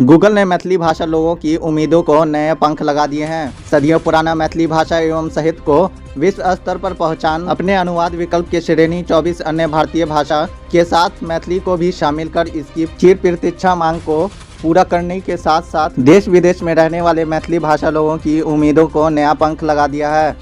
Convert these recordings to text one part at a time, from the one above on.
Google ने मैथिली भाषा लोगों की उम्मीदों को नए पंख लगा दिए हैं। सदियों पुराना मैथिली भाषा एवं साहित्य को विश्व स्तर पर पहुंचान अपने अनुवाद विकल्प के श्रेणी 24 अन्य भारतीय भाषा के साथ मैथिली को भी शामिल कर इसकी चिर प्रतीक्षा मांग को पूरा करने के साथ साथ देश विदेश में रहने वाले मैथिली भाषा लोगों की उम्मीदों को नया पंख लगा दिया है।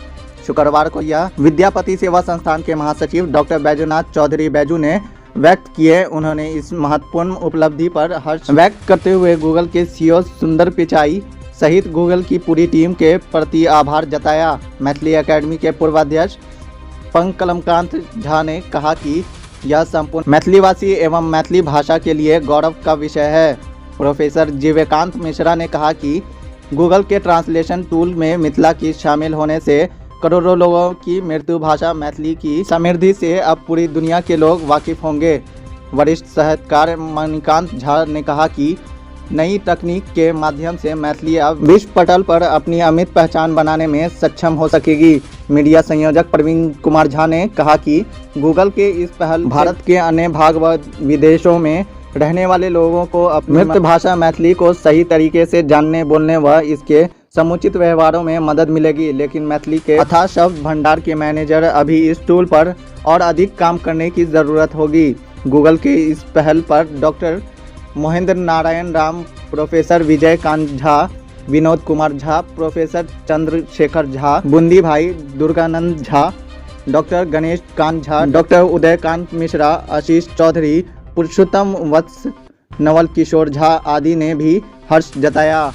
शुक्रवार को यह विद्यापति सेवा संस्थान के महासचिव डॉक्टर बैजूनाथ चौधरी बैजू ने व्यक्त किए। उन्होंने इस महत्वपूर्ण उपलब्धि पर हर्ष व्यक्त करते हुए गूगल के सीईओ सुंदर पिचाई सहित गूगल की पूरी टीम के प्रति आभार जताया। मैथिली एकेडमी के पूर्वाध्यक्ष पंकलमकांत झा ने कहा कि यह संपूर्ण मैथिलीवासी एवं मैथिली भाषा के लिए गौरव का विषय है। प्रोफेसर जीवेकांत मिश्रा ने कहा कि गूगल के ट्रांसलेशन टूल में मिथिला की शामिल होने से करोड़ों लोगों की मातृभाषा मैथिली की समृद्धि से अब पूरी दुनिया के लोग वाकिफ होंगे। वरिष्ठ साहित्यकार मणिकांत झा ने कहा कि नई तकनीक के माध्यम से मैथिली अब विश्व पटल पर अपनी अमिट पहचान बनाने में सक्षम हो सकेगी। मीडिया संयोजक प्रवीण कुमार झा ने कहा कि गूगल के इस पहल भारत के अन्य भाग व विदेशों में रहने वाले लोगों को अपनी मातृभाषा मैथिली को सही तरीके से जानने बोलने व इसके समुचित व्यवहारों में मदद मिलेगी। लेकिन मैथिली के अथाह शब्द भंडार के मैनेजर अभी इस टूल पर और अधिक काम करने की ज़रूरत होगी। गूगल के इस पहल पर डॉक्टर महेंद्र नारायण राम, प्रोफेसर विजय कांत झा, विनोद कुमार झा, प्रोफेसर चंद्रशेखर झा, बुंदी भाई दुर्गानंद झा, डॉक्टर गणेश कांत झा, डॉक्टर उदयकांत मिश्रा, आशीष चौधरी, पुरुषोत्तम वत्स, नवल किशोर झा आदि ने भी हर्ष जताया।